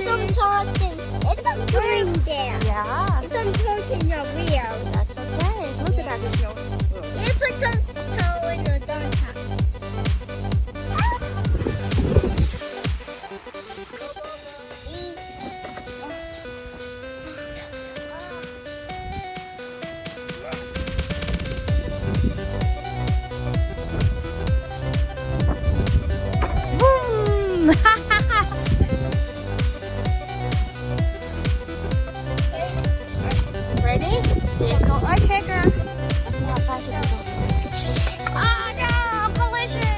some torches. It's some green there. Yeah, It's some torches in your wheel. that's okay. Look at that. There's no. You put some toe in the door top. Boom! Ready? Let's go Earthshaker. Let's see how fast you can go. Oh no! Collision!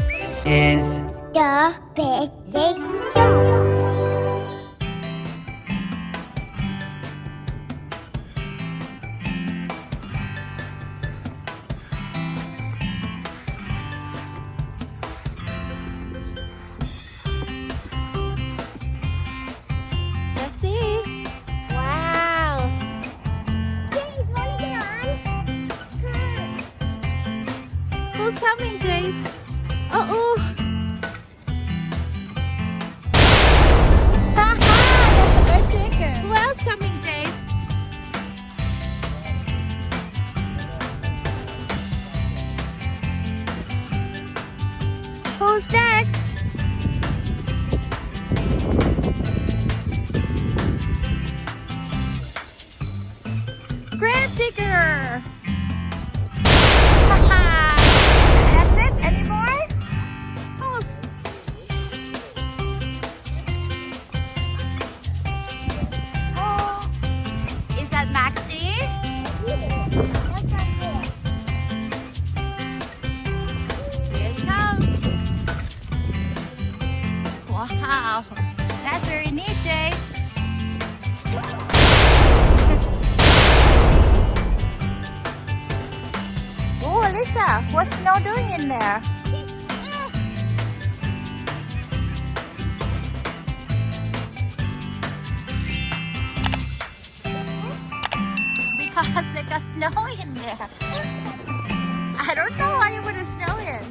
This is The biggest show. Let's see. Wow. Jace, wanna get on? Who's coming, Jace? Uh-oh. Haha, that's the Earthshaker. Who else coming, Jace? Who's next? Gravedigger. Haha. That's it? Any more? Who's Oh, is that 𝐦𝐸𝐬𝐷? Here she comes. Wow, that's very neat, Jace. Oh, Alyssa, what's Snow doing in there? Because they got snow in there. I don't know why you put the snow in.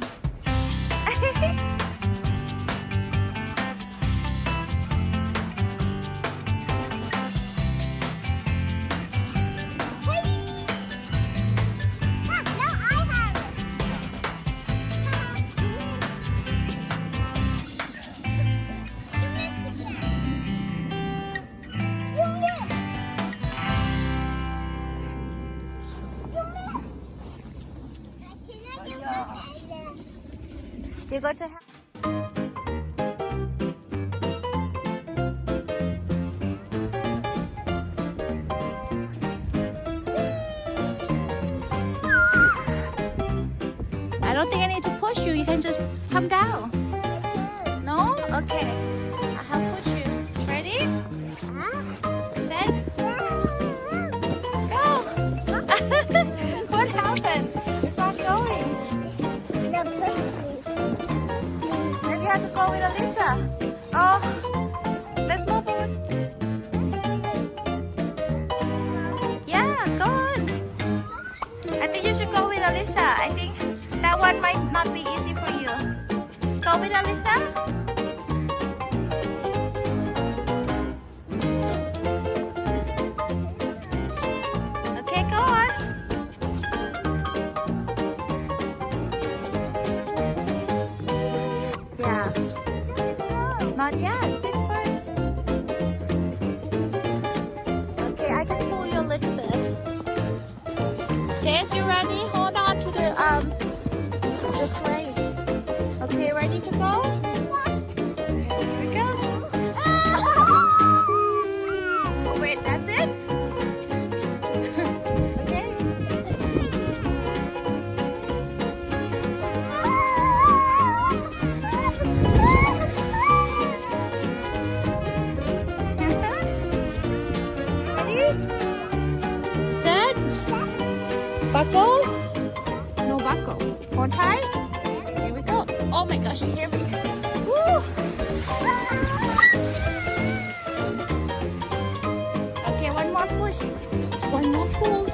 You go to I don't think I need to push you. You can just come down. No? Okay. I have push you. Ready? Set? Go! What happened? It's not going. Then you have to go with Alyssa. Oh, let's move on. Yeah, go on. I think you should go with Alyssa. I think that one might not be easy for you. Go with Alyssa. Okay, go on. Yeah. Not yet. Sit first. Okay, I can pull you a little bit. Jace, you ready? Hold on to the sleigh. Okay, ready to go? Here we go. Oh, wait, that's it? Okay. Set. Buckle. No buckle. Hold tight. Here we go. Oh my gosh, it's heavy. Woo. Okay, one more push. One more pull.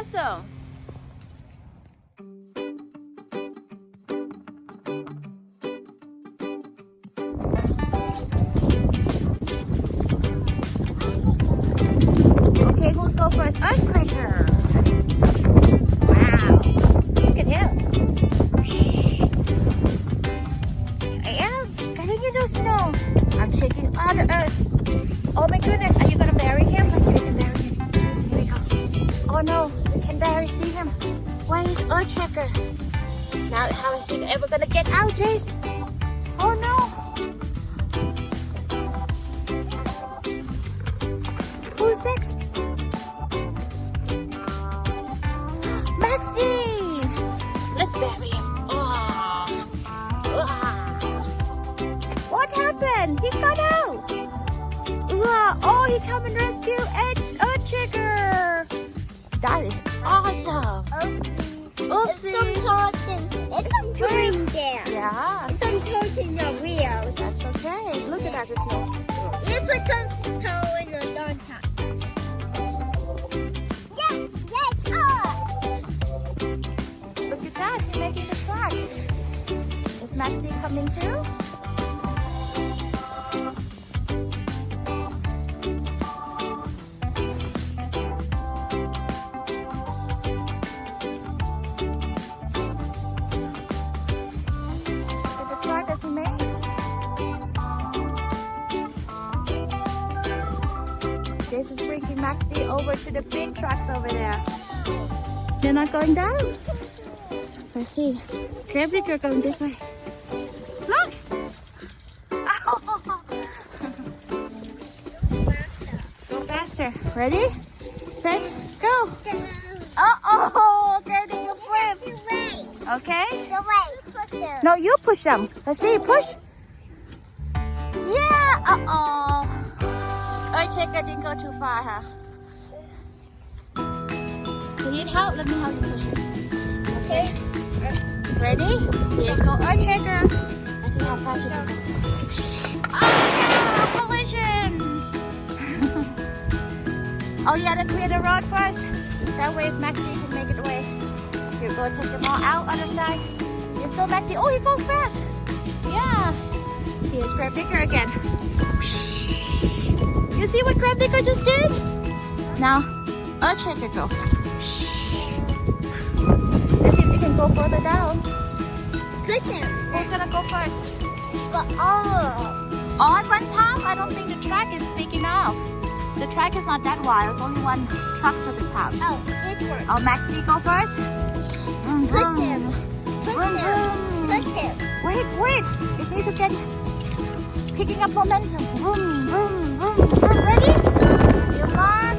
Awesome. Okay, who's go first? Earthshaker. Wow. Look at him. I am getting into snow. I'm shaking all the earth. Oh my goodness, are you gonna bury him? Let's see if we can bury him. Here we go. Oh no, we can barely see him. Where is Earthshaker? Now how is he ever gonna get out, Jace? Oh no. Who's next? Maxie! Let's bury him. What happened? He got out. Oh, he come and rescue Earthshaker. That is awesome. Oopsie. It's some there. Yeah. It's some toes in the wheels. That's okay. Look at that, the snow. You put some toe in the door top. Look at that, he's making the track. Is Maxie coming too? Look at the track as he made. Jace is bringing Maxie over to the big tracks over there. They're not going down. Let's see. Gravedigger going this way. Look! Go faster. Ready? Set, go! Uh-oh! Gravedigger flipped. Okay? No, you push them. Let's see. Push. Yeah! Uh-oh. Earthshaker didn't go too far, huh? You need help? Let me help you push it. Okay? Ready? Let's go Earthshaker. Let's see how fast you can go. Oh, collision! Oh, you gotta clear the road first. That way Maxie can make it away. Here, go take them all out on the side. Let's go, Maxie. Oh, you're going fast. Yeah. Here's Gravedigger again. You see what Gravedigger just did? Now, Earthshaker go. Let's see if we can go further down. Who's gonna go first? All at one time? I don't think the track is big enough. The track is not that wide. There's only one truck at the top. Oh, this one. Oh, Maxie, go first. Vroom, vroom. Vroom, vroom. Push him. Wait. It needs to get picking up momentum. Vroom, vroom, vroom, vroom. Ready? You mark.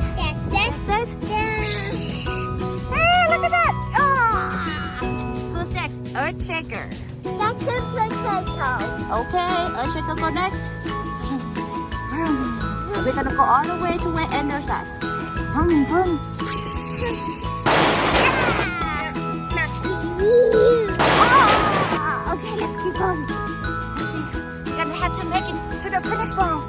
That's it. Hey, look at that. Who's next? Earthshaker. That's a potato. Okay, Earthshaker go next. Vroom. We're gonna go all the way to where Ender's at. Vroom, vroom. Okay, let's keep going. Let's see. We're gonna have to make it to the finish line.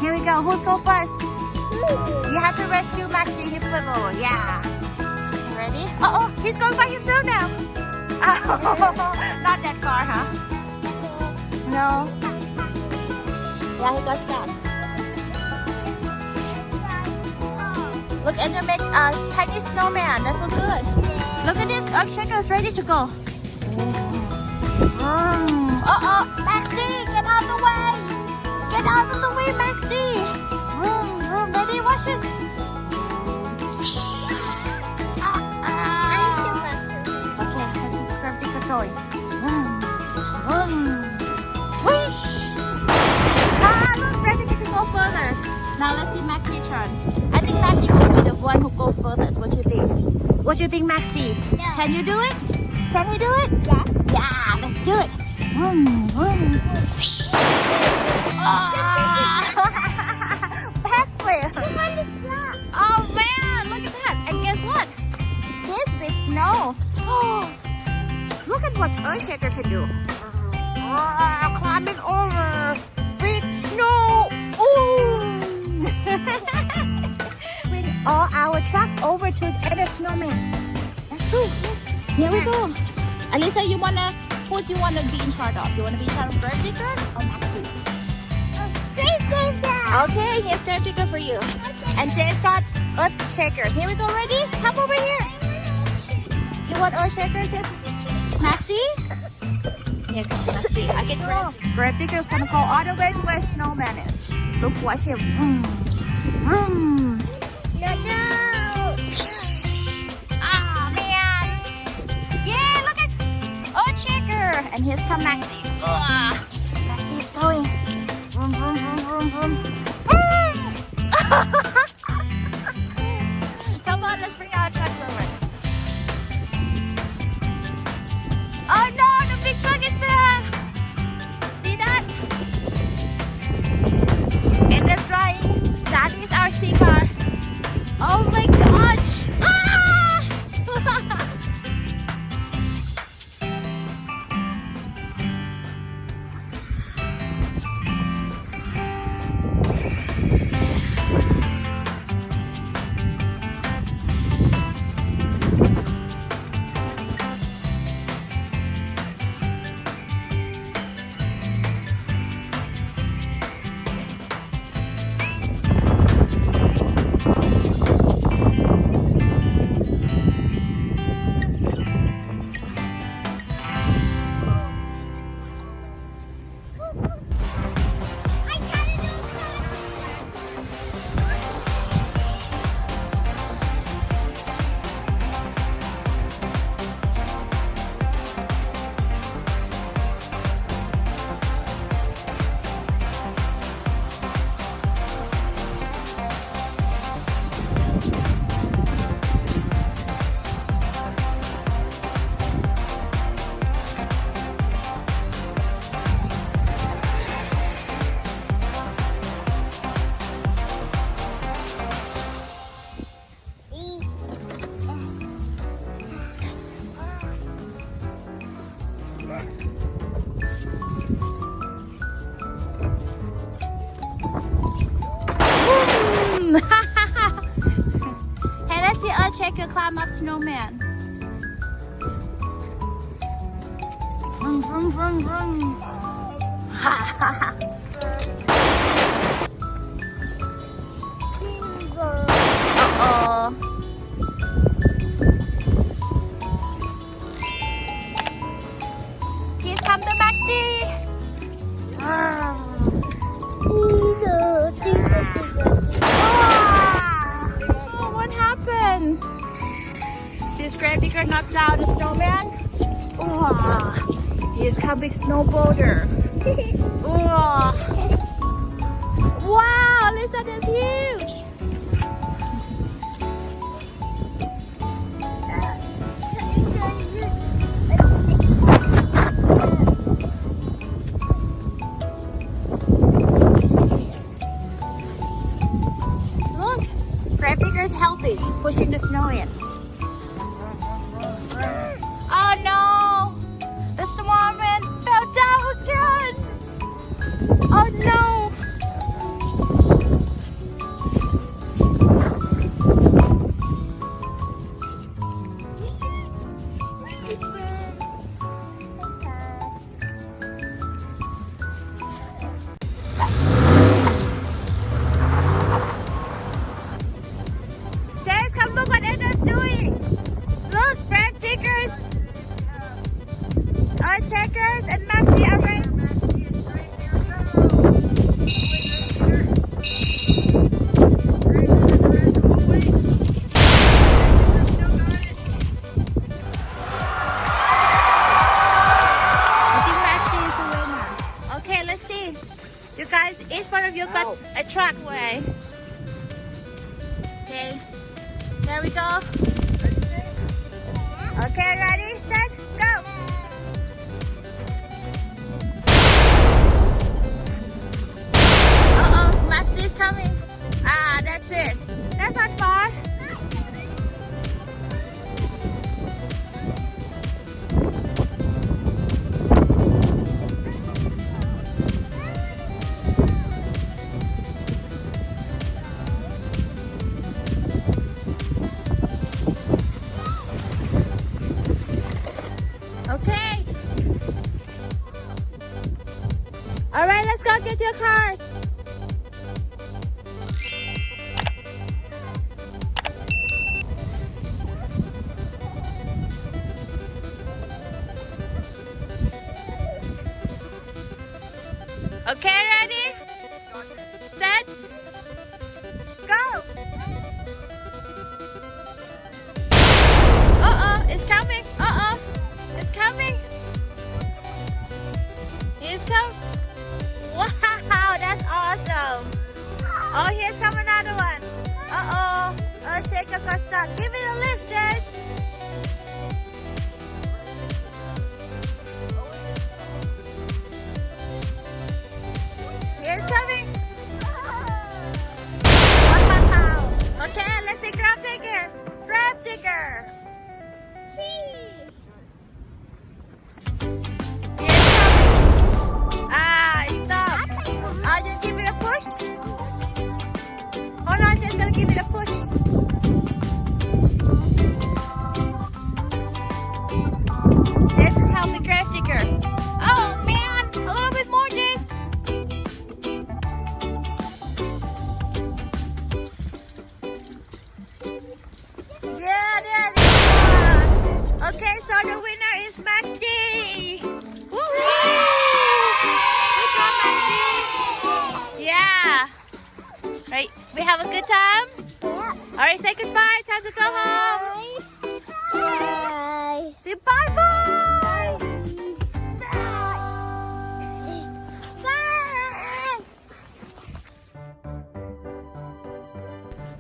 Here we go. Who's go first? You have to rescue Maxie. He flip over. Yeah. Ready? Uh-oh, he's going by himself now. Not that far, huh? No. Yeah, he got stuck. Look, Ender make a tiny snowman. That's so good. Look at this. Earthshaker is ready to go. Uh-oh, Maxie, get out of the way. Get out of the way, Maxie. Ready? Watch this. Okay, let's see Gravedigger going. Look, Gravedigger can go further. Now let's see Maxie's turn. I think Maxie will be the one who goes furthest. What do you think? What do you think, Maxie? Yeah. Can you do it? Can you do it? Yeah. Yeah, let's do it. Backflip. Oh man, look at that. And guess what? Here's big snow. Look at what Earthshaker can do. Climbing over. Big snow. Ooh. With all our trucks over over to other snowman. Let's go. Here we go. Alyssa, who do you wanna be in charge of? You wanna be in charge of Gravedigger or Maxi? Gravedigger. Okay, here's Gravedigger for you. And Jace got Earthshaker. Here we go. Ready? Come over here. You want Earthshaker, Jace? Maxi? Here comes Maxi. I get Gravedigger's gonna go all the way to where snowman is. Look, watch him. Vroom. Vroom. No. Ah, man. Yeah, look at Earthshaker. And here's come Maxi. Maxi's going. Vroom, vroom, vroom, vroom, vroom. Vroom. Come on, let's bring our trucks over. Oh no, the big truck is there. See that? And that's drying. That is our sea car. Oh my gosh! Ah! Hey, let's see Earthshaker climb up snowman. Vroom, vroom, vroom, vroom. Uh-oh. Here's come the Maxi. Oh, what happened? This Gravedigger knocked out the snowman. Oh, here's come big snow boulder. Oh. Wow, Lisa, that's huge. Look, Gravedigger's helping, pushing the snow in. Oh no, the snowman fell down again. Oh no. Jace, come look what Edna's doing. Look, Gravediggers, Earthshakers, and Maxi are right. I think Maxi is the winner. Okay, let's see. You guys, each one of you got a trackway. Okay, there we go. Okay, ready, set, go. Uh-oh, Maxi is coming. Ah, that's it. That's not far. with your cars. Okay, ready? Set? Go! Uh-oh, it's coming. Uh-oh, it's coming. Here's come. Wow, that's awesome. Oh, here's come another one. Uh-oh, Earthshaker got stuck. Give it a lift, Jace. Here's coming. Wow. Okay, let's see Gravedigger. Gravedigger. Here's coming. Ah, it stopped. I'll just give it a push. Hold on, just gonna give it a push. This is helping Gravedigger. Oh man, a little bit more, Jace. Yeah, there it is. Okay, so the winner is Max D. Woo-hoo! Good job, Max D. Yeah. Right, we have a good time? Yeah. Alright, say goodbye. Time to go home. Bye. Say bye-bye.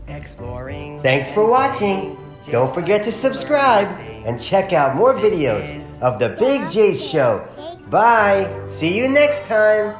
Exploring. Thanks for watching. Don't forget to subscribe and check out more videos of the Big Jace Show. Bye. See you next time.